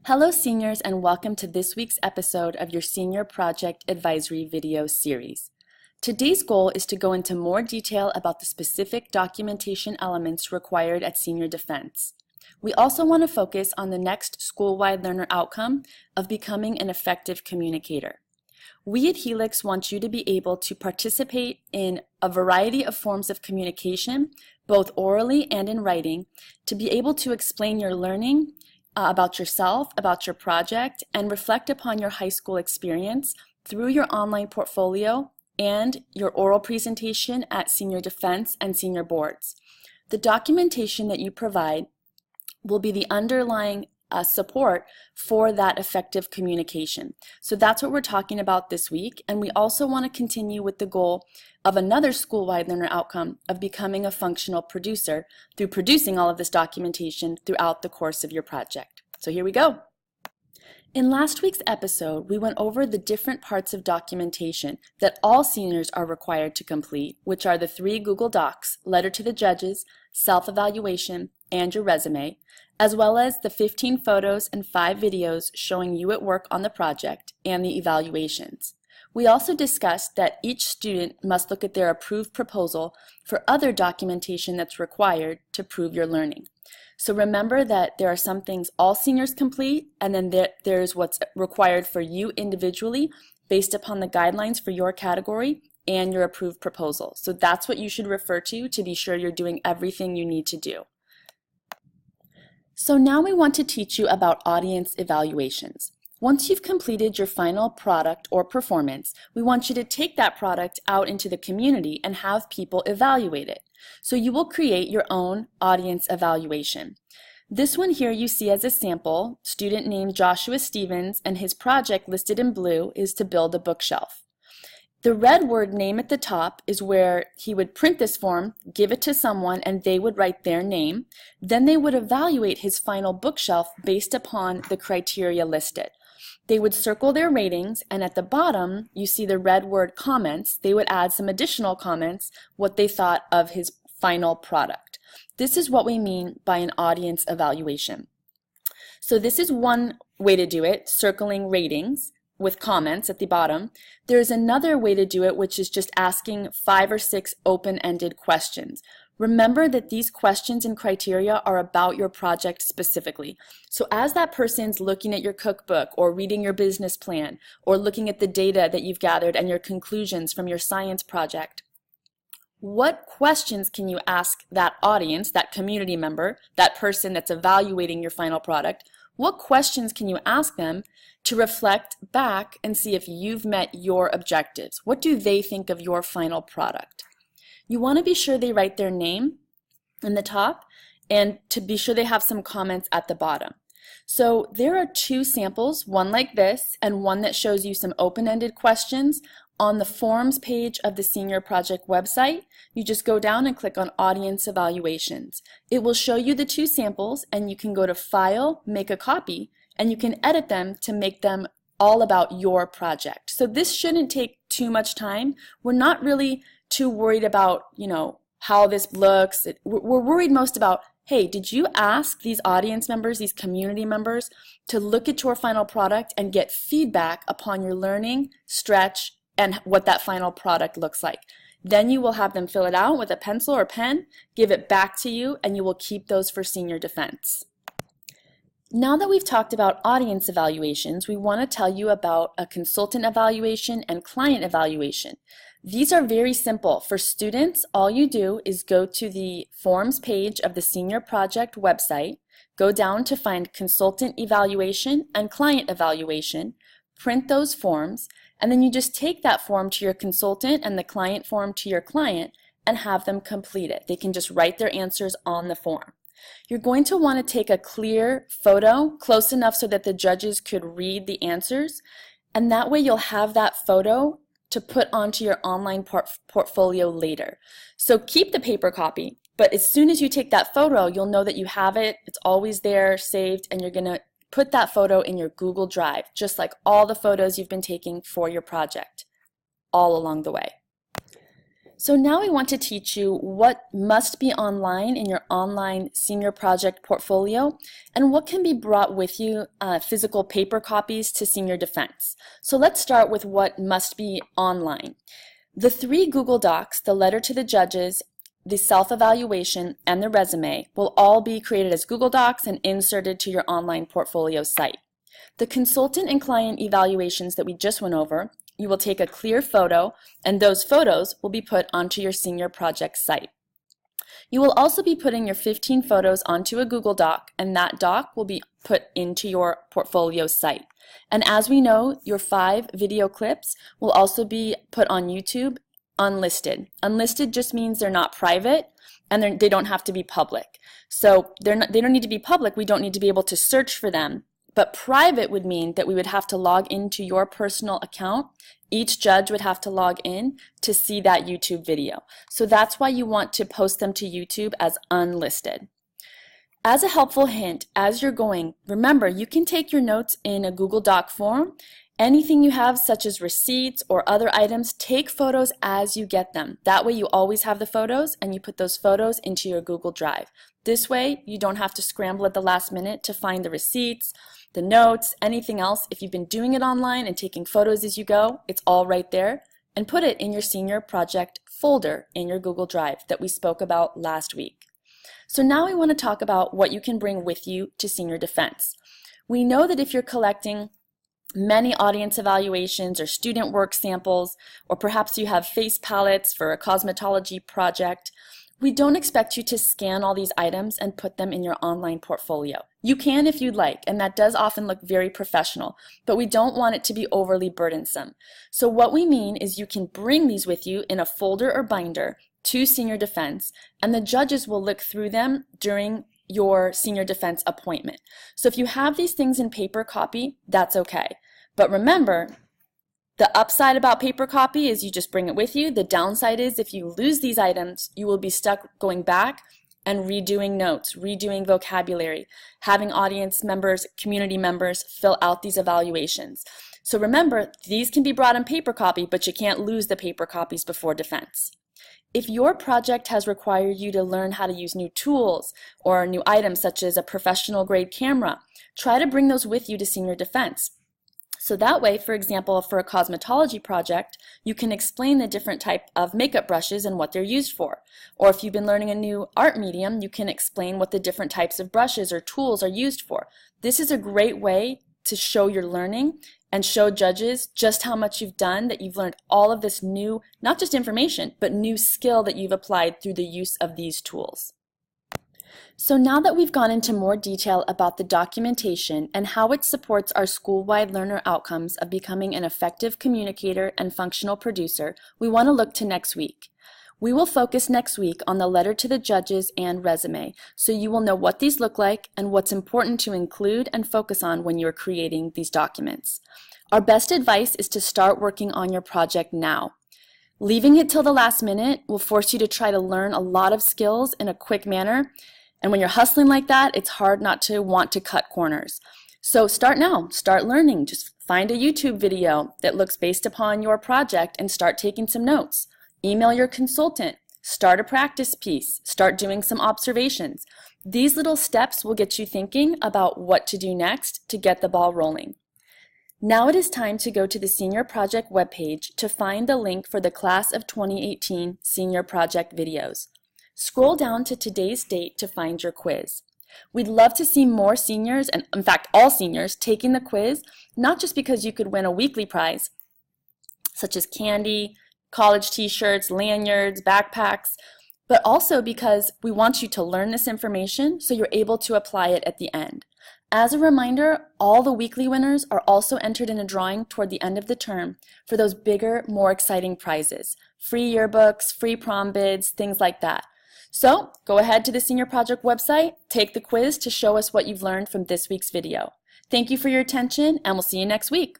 Hello seniors, and welcome to this week's episode of your Senior Project Advisory video series. Today's goal is to go into more detail about the specific documentation elements required at senior defense. We also want to focus on the next school-wide learner outcome of becoming an effective communicator. We at Helix want you to be able to participate in a variety of forms of communication, both orally and in writing, to be able to explain your learning about yourself, about your project, and reflect upon your high school experience through your online portfolio and your oral presentation at senior defense and senior boards. The documentation that you provide will be the underlying support for that effective communication. So that's what we're talking about this week, and we also want to continue with the goal of another school-wide learner outcome of becoming a functional producer through producing all of this documentation throughout the course of your project. So here we go. In last week's episode, we went over the different parts of documentation that all seniors are required to complete, which are the 3 Google Docs, letter to the judges, self-evaluation, and your resume, as well as the 15 photos and 5 videos showing you at work on the project and the evaluations. We also discussed that each student must look at their approved proposal for other documentation that's required to prove your learning. So remember that there are some things all seniors complete, and then there's what's required for you individually based upon the guidelines for your category and your approved proposal. So that's what you should refer to be sure you're doing everything you need to do. So now we want to teach you about audience evaluations. Once you've completed your final product or performance, we want you to take that product out into the community and have people evaluate it. So you will create your own audience evaluation. This one here you see as a sample, student named Joshua Stevens, and his project listed in blue is to build a bookshelf. The red word name at the top is where he would print this form, give it to someone, and they would write their name. Then they would evaluate his final bookshelf based upon the criteria listed. They would circle their ratings, and at the bottom, you see the red word comments. They would add some additional comments, what they thought of his final product. This is what we mean by an audience evaluation. So this is one way to do it, circling ratings with comments at the bottom. There's another way to do it, which is just asking 5 or 6 open-ended questions. Remember that these questions and criteria are about your project specifically. So as that person's looking at your cookbook or reading your business plan or looking at the data that you've gathered and your conclusions from your science project, what questions can you ask that audience, that community member, that person that's evaluating your final product? What questions can you ask them to reflect back and see if you've met your objectives? What do they think of your final product? You want to be sure they write their name in the top and to be sure they have some comments at the bottom. So there are 2 samples, one like this and one that shows you some open-ended questions on the forms page of the Senior Project website. You just go down and click on Audience Evaluations. It will show you the 2 samples, and you can go to File, Make a Copy, and you can edit them to make them all about your project. So this shouldn't take too much time. We're not really too worried about, how this looks. We're worried most about, hey, did you ask these audience members, these community members, to look at your final product and get feedback upon your learning, stretch, and what that final product looks like? Then you will have them fill it out with a pencil or pen, give it back to you, and you will keep those for senior defense. Now that we've talked about audience evaluations, we want to tell you about a consultant evaluation and client evaluation. These are very simple. For students, all you do is go to the forms page of the Senior Project website, go down to find consultant evaluation and client evaluation, print those forms, and then you just take that form to your consultant and the client form to your client and have them complete it. They can just write their answers on the form. You're going to want to take a clear photo, close enough so that the judges could read the answers, and that way you'll have that photo to put onto your online portfolio later. So keep the paper copy, but as soon as you take that photo, you'll know that you have it, it's always there, saved, and you're going to put that photo in your Google Drive, just like all the photos you've been taking for your project, all along the way. So now we want to teach you what must be online in your online senior project portfolio and what can be brought with you, physical paper copies to senior defense. So let's start with what must be online. The 3 Google Docs, the letter to the judges, the self-evaluation, and the resume will all be created as Google Docs and inserted to your online portfolio site. The consultant and client evaluations that we just went over, you will take a clear photo, and those photos will be put onto your senior project site. You will also be putting your 15 photos onto a Google Doc, and that doc will be put into your portfolio site. And as we know, your 5 video clips will also be put on YouTube unlisted. Unlisted just means they're not private, and they don't have to be public. So they don't need to be public. We don't need to be able to search for them. But private would mean that we would have to log into your personal account. Each judge would have to log in to see that YouTube video. So that's why you want to post them to YouTube as unlisted. As a helpful hint, as you're going, remember you can take your notes in a Google Doc form. Anything you have, such as receipts or other items, take photos as you get them. That way you always have the photos and you put those photos into your Google Drive. This way you don't have to scramble at the last minute to find the receipts, the notes, anything else. If you've been doing it online and taking photos as you go, it's all right there. And put it in your senior project folder in your Google Drive that we spoke about last week. So now we want to talk about what you can bring with you to senior defense. We know that if you're collecting many audience evaluations or student work samples, or perhaps you have face palettes for a cosmetology project, we don't expect you to scan all these items and put them in your online portfolio. You can if you'd like, and that does often look very professional, but we don't want it to be overly burdensome. So what we mean is you can bring these with you in a folder or binder to senior defense, and the judges will look through them during your senior defense appointment. So if you have these things in paper copy, that's okay. But remember, the upside about paper copy is you just bring it with you. The downside is if you lose these items, you will be stuck going back and redoing notes, redoing vocabulary, having audience members, community members fill out these evaluations. So remember, these can be brought in paper copy, but you can't lose the paper copies before defense. If your project has required you to learn how to use new tools or new items such as a professional grade camera, try to bring those with you to senior defense. So that way, for example, for a cosmetology project, you can explain the different type of makeup brushes and what they're used for. Or if you've been learning a new art medium, you can explain what the different types of brushes or tools are used for. This is a great way to show your learning and show judges just how much you've done, that you've learned all of this new, not just information, but new skill that you've applied through the use of these tools. So now that we've gone into more detail about the documentation and how it supports our school-wide learner outcomes of becoming an effective communicator and functional producer, we want to look to next week. We will focus next week on the letter to the judges and resume, so you will know what these look like and what's important to include and focus on when you're creating these documents. Our best advice is to start working on your project now. Leaving it till the last minute will force you to try to learn a lot of skills in a quick manner, and when you're hustling like that, it's hard not to want to cut corners. So start now, start learning. Just find a YouTube video that looks based upon your project and start taking some notes. Email your consultant, start a practice piece, start doing some observations. These little steps will get you thinking about what to do next to get the ball rolling. Now it is time to go to the Senior Project webpage to find the link for the Class of 2018 Senior Project videos. Scroll down to today's date to find your quiz. We'd love to see more seniors, and in fact all seniors, taking the quiz, not just because you could win a weekly prize, such as candy, college t-shirts, lanyards, backpacks, but also because we want you to learn this information so you're able to apply it at the end. As a reminder, all the weekly winners are also entered in a drawing toward the end of the term for those bigger, more exciting prizes. Free yearbooks, free prom bids, things like that. So go ahead to the Senior Project website, take the quiz to show us what you've learned from this week's video. Thank you for your attention, and we'll see you next week.